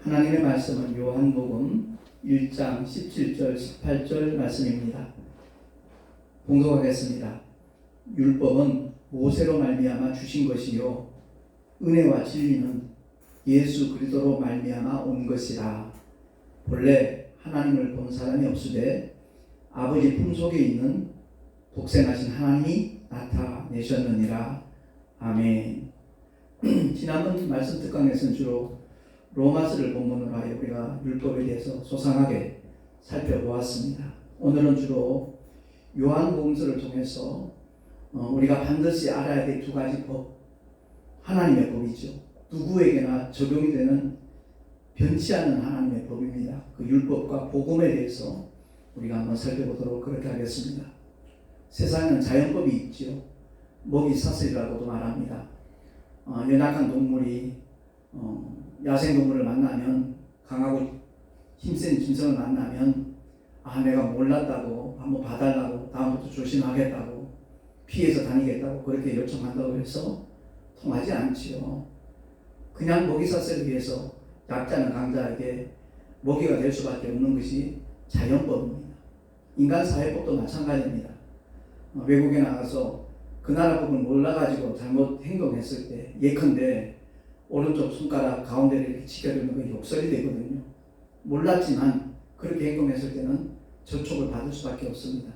하나님의 말씀은 요한복음 1장 17절 18절 말씀입니다. 봉독하겠습니다. 율법은 모세로 말미암아 주신 것이요 은혜와 진리는 예수 그리스도로 말미암아 온 것이라. 본래 하나님을 본 사람이 없으되 아버지 품속에 있는 독생하신 하나님이 나타내셨느니라. 아멘. 지난번 말씀 특강에서는 주로 로마서를 본문으로 하여 우리가 율법에 대해서 소상하게 살펴보았습니다. 오늘은 주로 요한복음서를 통해서 우리가 반드시 알아야 될 두 가지 법, 하나님의 법이죠. 누구에게나 적용이 되는 변치 않는 하나님의 법입니다. 그 율법과 복음에 대해서 우리가 한번 살펴보도록 그렇게 하겠습니다. 세상에는 자연법이 있죠. 먹이 사슬이라고도 말합니다. 연약한 동물이 야생동물을 만나면, 강하고 힘센 짐승을 만나면 내가 몰랐다고, 한번 봐달라고, 다음부터 조심하겠다고, 피해서 다니겠다고 그렇게 요청한다고 해서 통하지 않지요. 그냥 먹이 사슬을 위해서 약자는 강자에게 먹이가 될 수밖에 없는 것이 자연법입니다. 인간 사회법도 마찬가지입니다. 외국에 나가서 그 나라 법을 몰라가지고 잘못 행동했을 때, 예컨대 오른쪽 손가락 가운데를 이렇게 치켜들면 그 욕설이 되거든요. 몰랐지만 그렇게 행동했을 때는 저촉을 받을 수밖에 없습니다.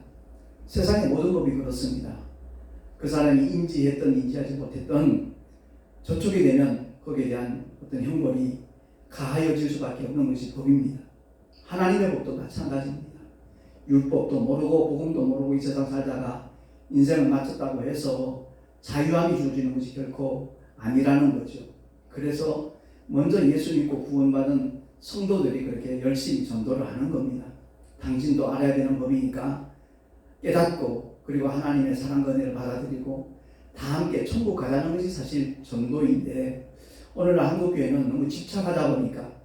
세상의 모든 법이 그렇습니다. 그 사람이 인지했던 인지하지 못했던 저촉이 되면 거기에 대한 어떤 형벌이 가하여질 수밖에 없는 것이 법입니다. 하나님의 법도 마찬가지입니다. 율법도 모르고 복음도 모르고 이 세상 살다가 인생을 마쳤다고 해서 자유함이 주어지는 것이 결코 아니라는 거죠. 그래서 먼저 예수 믿고 구원받은 성도들이 그렇게 열심히 전도를 하는 겁니다. 당신도 알아야 되는 법이니까 깨닫고, 그리고 하나님의 사랑과 은혜를 받아들이고 다 함께 천국 가자는 것이 사실 전도인데, 오늘날 한국교회는 너무 집착하다 보니까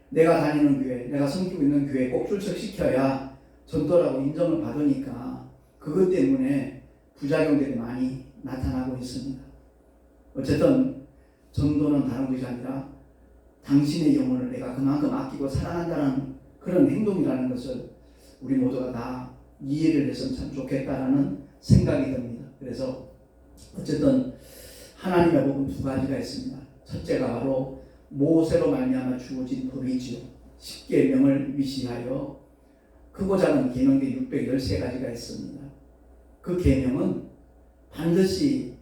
내가 다니는 교회, 내가 섬기고 있는 교회에 꼭 출석시켜야 전도라고 인정을 받으니까 그것 때문에 부작용들이 많이 나타나고 있습니다. 어쨌든 전도는 다른 것이 아니라 당신의 영혼을 내가 그만큼 아끼고 사랑한다는 그런 행동이라는 것을 우리 모두가 다 이해를 했으면 참 좋겠다라는 생각이 듭니다. 그래서 어쨌든 하나님의 법은 두 가지가 있습니다. 첫째가 바로 모세로 말미암아 주어진 법이지요. 10계명을 위시하여 크고 작은 계명들 613가지가 있습니다. 그 계명은 반드시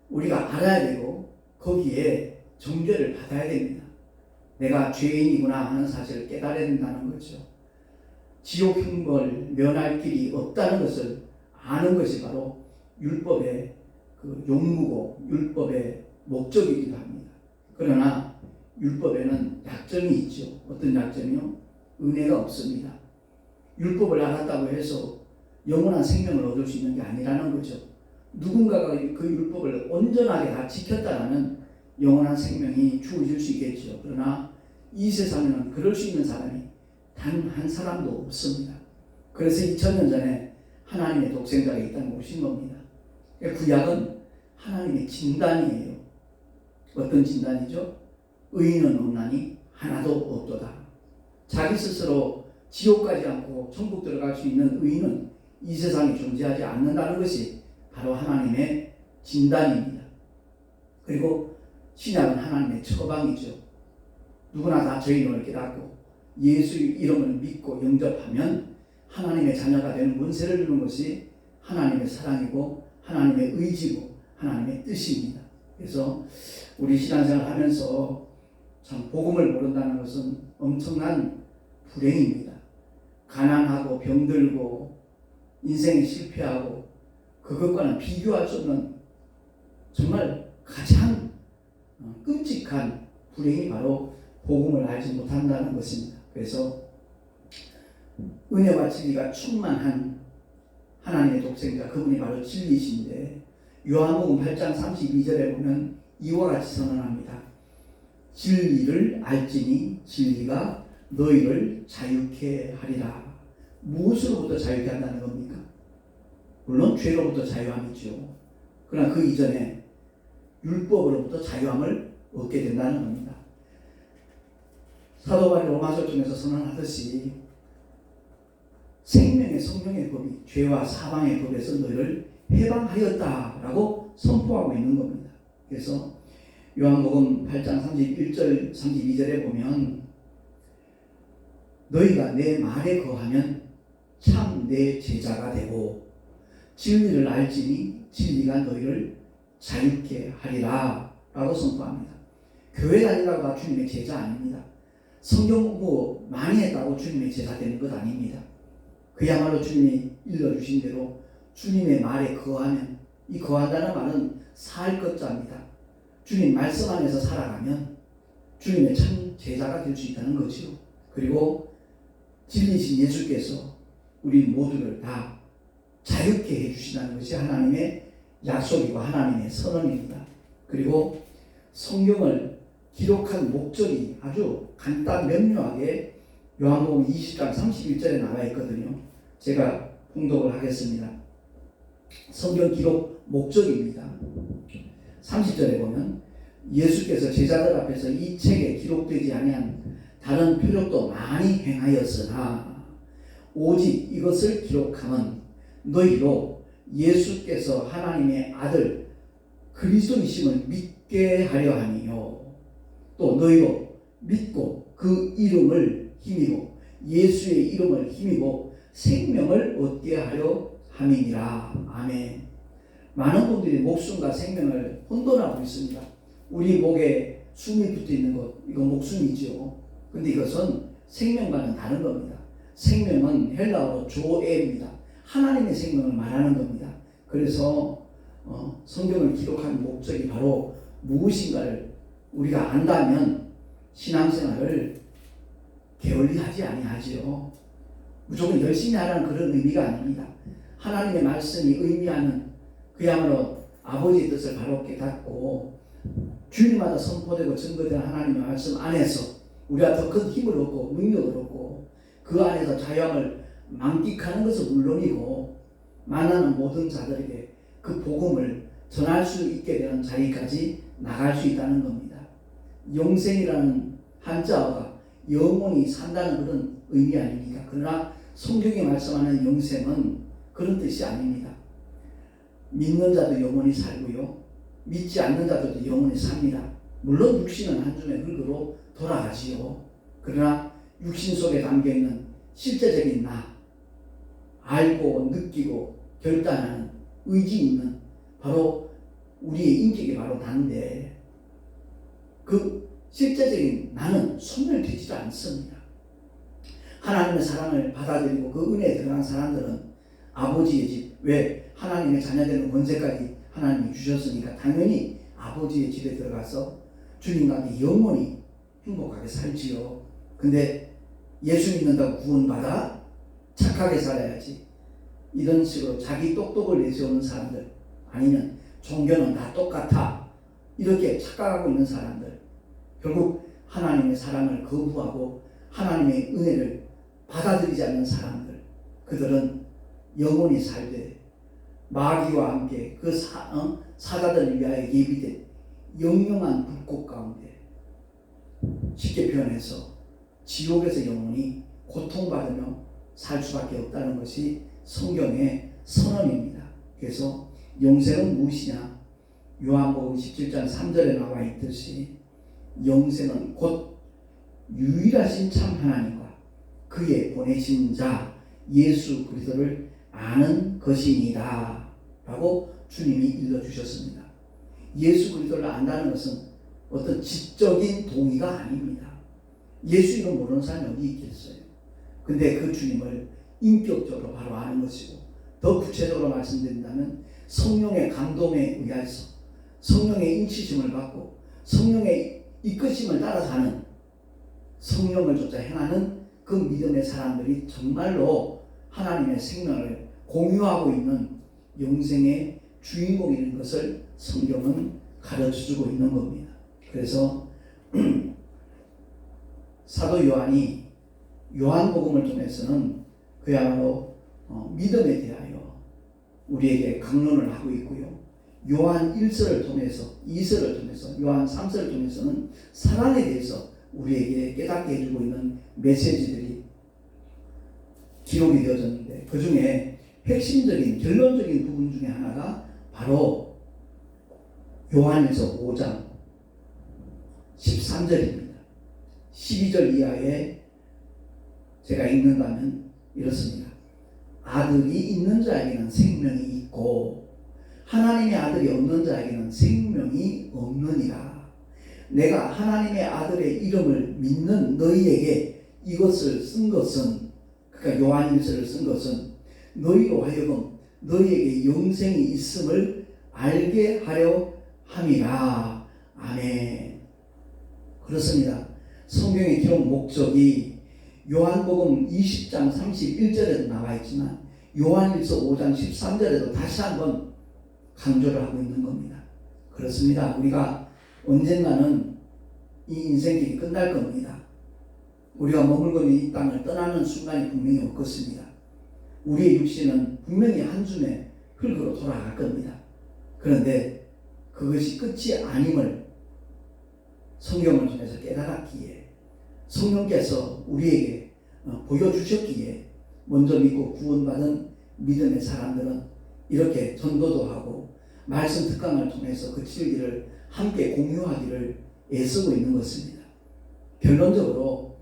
우리가 알아야 되고 거기에 정죄를 받아야 됩니다. 내가 죄인이구나 하는 사실을 깨달아야 된다는 거죠. 지옥 형벌 면할 길이 없다는 것을 아는 것이 바로 율법의 그 용무고 율법의 목적이기도 합니다. 그러나 율법에는 약점이 있죠. 어떤 약점이요? 은혜가 없습니다. 율법을 알았다고 해서 영원한 생명을 얻을 수 있는 게 아니라는 거죠. 누군가가 그 율법을 온전하게 다 지켰다면 영원한 생명이 주어질 수 있겠죠. 그러나 이 세상에는 그럴 수 있는 사람이 단 한 사람도 없습니다. 그래서 2000년 전에 하나님의 독생자가 있다는 것인 겁니다. 구약은 하나님의 진단이에요. 어떤 진단이죠? 의인은 없나니 하나도 없도다. 자기 스스로 지옥 가지 않고 천국 들어갈 수 있는 의인은 이 세상에 존재하지 않는다는 것이 바로 하나님의 진단입니다. 그리고 신약은 하나님의 처방이죠. 누구나 다 죄인임을 깨닫고 예수 이름을 믿고 영접하면 하나님의 자녀가 되는 문세를 주는 것이 하나님의 사랑이고 하나님의 의지고 하나님의 뜻입니다. 그래서 우리 신앙생활 하면서 참 복음을 모른다는 것은 엄청난 불행입니다. 가난하고 병들고 인생이 실패하고 그것과는 비교할 수 없는 정말 가장 끔찍한 불행이 바로 복음을 알지 못한다는 것입니다. 그래서 은혜와 진리가 충만한 하나님의 독생자, 그분이 바로 진리이신데, 요한복음 8장 32절에 보면 이와 같이 선언합니다. 진리를 알지니 진리가 너희를 자유케 하리라. 무엇으로부터 자유케 한다는 겁니까? 물론 죄로부터 자유함이죠. 그러나 그 이전에 율법으로부터 자유함을 얻게 된다는 겁니다. 사도 바울이 로마서 통해서 선언하듯이 생명의 성령의 법이 죄와 사망의 법에서 너희를 해방하였다라고 선포하고 있는 겁니다. 그래서 요한복음 8장 31절 32절에 보면 너희가 내 말에 거하면 참 내 제자가 되고 진리를 알지니 진리가 너희를 자유케 하리라 라고 선포합니다. 교회 다니다고 다 주님의 제자 아닙니다. 성경 공부 많이 했다고 주님의 제자 되는 것 아닙니다. 그야말로 주님이 일러주신 대로 주님의 말에 거하면, 이 거한다는 말은 살 것자입니다. 주님 말씀 안에서 살아가면 주님의 참 제자가 될 수 있다는 거죠. 그리고 진리신 예수께서 우리 모두를 다 자유케 해주신다는 것이 하나님의 약속이고 하나님의 선언입니다. 그리고 성경을 기록한 목적이 아주 간단 명료하게 요한복음 20장 31절에 나와 있거든요. 제가 봉독을 하겠습니다. 성경 기록 목적입니다. 30절에 보면 예수께서 제자들 앞에서 이 책에 기록되지 아니한 다른 표적도 많이 행하였으나 오직 이것을 기록함은 너희로 예수께서 하나님의 아들 그리스도이심을 믿게 하려 함이요 또 너희로 믿고 그 이름을 힘입어 예수의 이름을 힘입어 생명을 얻게 하려 함이니라. 아멘. 많은 분들이 목숨과 생명을 혼돈하고 있습니다. 우리 목에 숨이 붙어 있는 것, 이건 목숨이죠. 근데 이것은 생명과는 다른 겁니다. 생명은 헬라어로 조에입니다. 하나님의 생명을 말하는 겁니다. 그래서 성경을 기록한 목적이 바로 무엇인가를 우리가 안다면 신앙생활을 게을리하지 아니하지요. 무조건 열심히 하라는 그런 의미가 아닙니다. 하나님의 말씀이 의미하는 그야말로 아버지의 뜻을 바로 깨닫고 주일마다 선포되고 증거되는 하나님의 말씀 안에서 우리가 더 큰 힘을 얻고 능력을 얻고 그 안에서 자유함을 만끽하는 것은 물론이고 만나는 모든 자들에게 그 복음을 전할 수 있게 되는 자리까지 나갈 수 있다는 겁니다. 영생이라는 한자어가 영원히 산다는 그런 의미 아닙니까? 그러나 성경이 말씀하는 영생은 그런 뜻이 아닙니다. 믿는 자도 영원히 살고요. 믿지 않는 자들도 영원히 삽니다. 물론 육신은 한 줌의 흙으로 돌아가지요. 그러나 육신 속에 담겨있는 실제적인 나, 알고 느끼고 결단하는 의지 있는 바로 우리의 인격이 바로 나인데 그 실제적인 나는 소멸되지 않습니다. 하나님의 사랑을 받아들이고 그 은혜에 들어간 사람들은 아버지의 집, 왜 하나님의 자녀되는 권세까지 하나님이 주셨으니까 당연히 아버지의 집에 들어가서 주님과 함께 영원히 행복하게 살지요. 근데 예수 믿는다고 구원받아 착하게 살아야지, 이런 식으로 자기 똑똑을 내세우는 사람들, 아니면 종교는 다 똑같아 이렇게 착각하고 있는 사람들, 결국 하나님의 사랑을 거부하고 하나님의 은혜를 받아들이지 않는 사람들, 그들은 영원히 살되 마귀와 함께 그 사자들을 위하여 예비된 영영한 불꽃 가운데, 쉽게 표현해서 지옥에서 영원히 고통받으며 살 수밖에 없다는 것이 성경의 선언입니다. 그래서 영생은 무엇이냐? 요한복음 17장 3절에 나와 있듯이 영생은 곧 유일하신 참 하나님과 그의 보내신 자 예수 그리스도를 아는 것이니라 라고 주님이 일러주셨습니다. 예수 그리스도를 안다는 것은 어떤 지적인 동의가 아닙니다. 예수 이름 모르는 사람이 어디 있겠어요. 근데 그 주님을 인격적으로 바로 아는 것이고, 더 구체적으로 말씀드린다면 성령의 감동에 의해서 성령의 인치심을 받고 성령의 이끄심을 따라 사는, 성령을 쫓아 행하는 그 믿음의 사람들이 정말로 하나님의 생명을 공유하고 있는 영생의 주인공인 것을 성경은 가르쳐주고 있는 겁니다. 그래서 사도 요한이 요한복음을 통해서는 그야말로 믿음에 대하여 우리에게 강론을 하고 있고요. 요한 1서를 통해서, 2서를 통해서, 요한 3서를 통해서는 사랑에 대해서 우리에게 깨닫게 해주고 있는 메시지들이 기록이 되어졌는데, 그 중에 핵심적인 결론적인 부분 중에 하나가 바로 요한일서 5장 13절입니다. 12절 이하에 제가 읽는다면 이렇습니다. 아들이 있는 자에게는 생명이 있고 하나님의 아들이 없는 자에게는 생명이 없느니라. 내가 하나님의 아들의 이름을 믿는 너희에게 이것을 쓴 것은, 그러니까 요한일서를 쓴 것은 너희로 하여금 너희에게 영생이 있음을 알게 하려 함이라. 아멘. 그렇습니다. 성경의 기록 목적이 요한복음 20장 31절에도 나와 있지만 요한일서 5장 13절에도 다시 한번 강조를 하고 있는 겁니다. 그렇습니다. 우리가 언젠가는 이 인생길이 끝날 겁니다. 우리가 머물고 있는 이 땅을 떠나는 순간이 분명히 올 것입니다. 우리의 육신은 분명히 한 줌의 흙으로 돌아갈 겁니다. 그런데 그것이 끝이 아님을 성경을 통해서 깨달았기에, 성령께서 우리에게 보여주셨기에 먼저 믿고 구원받은 믿음의 사람들은 이렇게 전도도 하고 말씀 특강을 통해서 그 진리를 함께 공유하기를 애쓰고 있는 것입니다. 결론적으로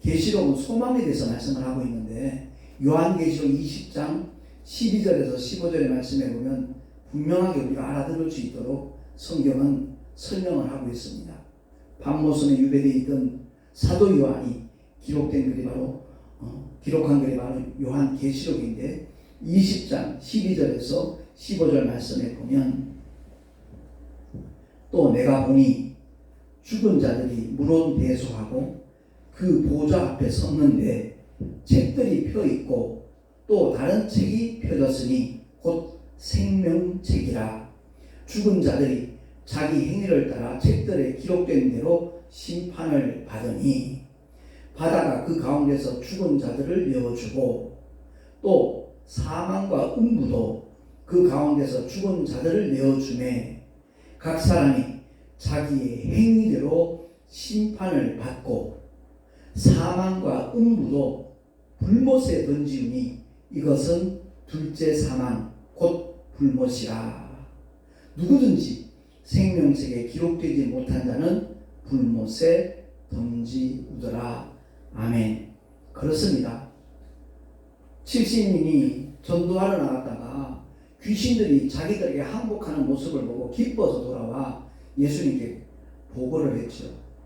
계시록은 소망에 대해서 말씀을 하고 있는데, 요한계시록 20장 12절에서 15절의 말씀에 보면 분명하게 우리가 알아들을 수 있도록 성경은 설명을 하고 있습니다. 밤모섬에 유배되어 있던 사도 요한이 기록한 글이 바로 요한계시록인데, 20장 12절에서 15절 말씀에 보면 또 내가 보니 죽은 자들이 문혼대소하고 그 보좌 앞에 섰는데 책들이 펴 있고 또 다른 책이 펴졌으니 곧 생명책이라. 죽은 자들이 자기 행위를 따라 책들에 기록된 대로 심판을 받으니 바다가 그 가운데서 죽은 자들을 내어주고 또 사망과 음부도 그 가운데서 죽은 자들을 내어주매 각 사람이 자기의 행위대로 심판을 받고 사망과 음부도 불못에 던지우니 이것은 둘째 사망 곧 불못이라. 누구든지 생명책에 기록되지 못한 자는 불못에 던지우더라. 아멘. 그렇습니다. 70인이 전도하러 나갔다가 귀신들이 자기들에게 항복하는 모습을 보고 기뻐서 돌아와 예수님께 보고를 했죠.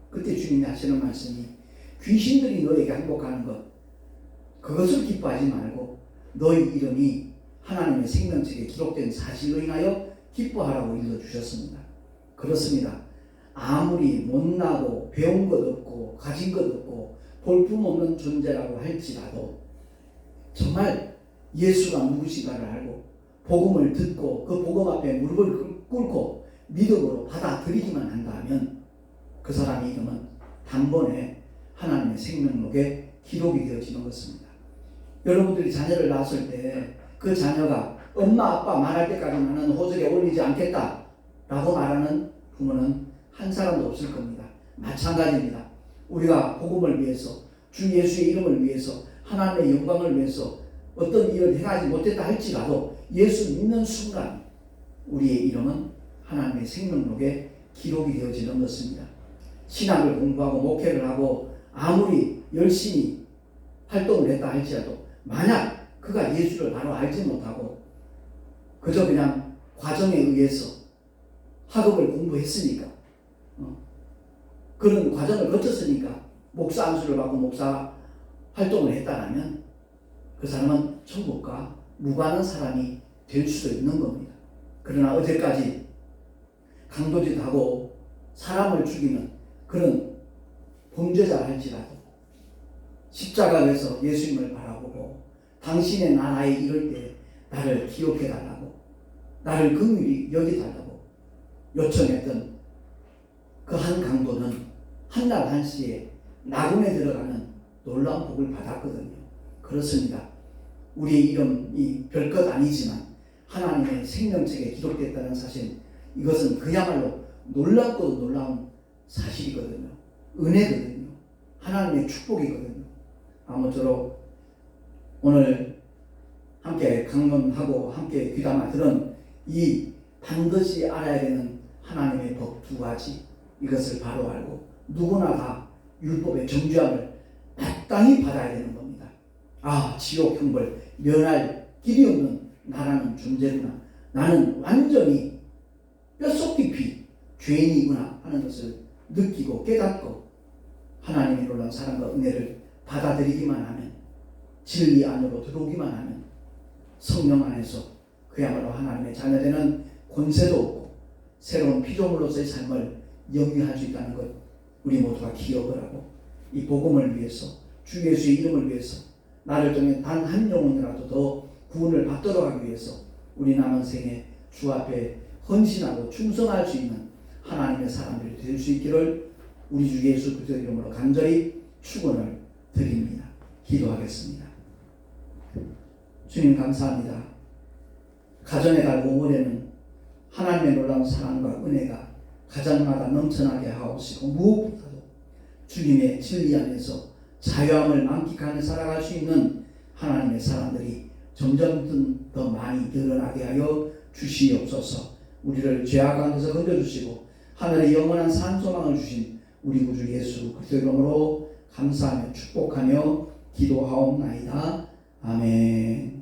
그때 주님이 하시는 말씀이 귀신들이 너에게 항복하는 것, 그것을 기뻐하지 말고 너희 이름이 하나님의 생명책에 기록된 사실로 인하여 기뻐하라고 일러주셨습니다. 그렇습니다. 아무리 못나고 배운 것 없고 가진 것 없고 볼품없는 존재라고 할지라도 정말 예수가 누구시가를 알고 복음을 듣고 그 복음 앞에 무릎을 꿇고 믿음으로 받아들이기만 한다면 그 사람의 이름은 단번에 하나님의 생명록에 기록이 되어지는 것입니다. 여러분들이 자녀를 낳았을 때 그 자녀가 엄마 아빠 말할 때까지는 호적에 올리지 않겠다 라고 말하는 부모는 한 사람도 없을 겁니다. 마찬가지입니다. 우리가 복음을 위해서 주 예수의 이름을 위해서 하나님의 영광을 위해서 어떤 일을 행하지 못했다 할지라도 예수 믿는 순간 우리의 이름은 하나님의 생명록에 기록이 되어지는 것입니다. 신학을 공부하고 목회를 하고 아무리 열심히 활동을 했다 할지라도 만약 그가 예수를 바로 알지 못하고 그저 그냥 과정에 의해서 학업을 공부했으니까 그런 과정을 거쳤으니까 목사 안수를 받고 목사 활동을 했다라면 그 사람은 천국과 무관한 사람이 될 수도 있는 겁니다. 그러나 어제까지 강도짓하고 사람을 죽이는 그런 범죄자라 할지라도 십자가에서 예수님을 바라보고 당신의 나라에 이를 때 나를 기억해달라고 나를 긍휼히 여기달라고 요청했던 그 한 강도는 한날 한시에 낙원에 들어가는 놀라운 복을 받았거든요. 그렇습니다. 우리의 이름이 별것 아니지만 하나님의 생명책에 기록됐다는 사실, 이것은 그야말로 놀랍고도 놀라운 사실이거든요. 은혜거든요. 하나님의 축복이거든요. 아무쪼록 오늘 함께 강론하고 함께 귀담아 들은 이 반드시 알아야 되는 하나님의 법 두 가지, 이것을 바로 알고 누구나 다 율법의 정죄함을 마땅히 받아야 되는 겁니다. 아, 지옥 형벌 면할 길이 없는 나라는 존재구나. 나는 완전히 뼛속 깊이 죄인이구나 하는 것을 느끼고 깨닫고 하나님의 놀라운 사랑과 은혜를 받아들이기만 하면, 진리 안으로 들어오기만 하면 성령 안에서 그야말로 하나님의 자녀되는 권세도 없고 새로운 피조물로서의 삶을 영위할 수 있다는 것, 우리 모두가 기억을 하고 이 복음을 위해서, 주 예수의 이름을 위해서, 나를 통해 단 한 영혼이라도 더 구원을 받도록 하기 위해서 우리 남은 생에 주 앞에 헌신하고 충성할 수 있는 하나님의 사람들이 될 수 있기를 우리 주 예수 그리스도의 이름으로 간절히 축원을 드립니다. 기도하겠습니다. 주님 감사합니다. 가정의 달 5월에는 하나님의 놀라운 사랑과 은혜가 가정마다 넘쳐나게 하옵시고 무엇보다도 주님의 진리 안에서 자유함을 만끽하며 살아갈 수 있는 하나님의 사람들이 점점 더 많이 늘어나게 하여 주시옵소서. 우리를 죄악 가운데서 건져주시고 하늘의 영원한 산소망을 주신 우리 구주 예수 그리스도의 이름으로 감사하며 축복하며 기도하옵나이다. 아멘.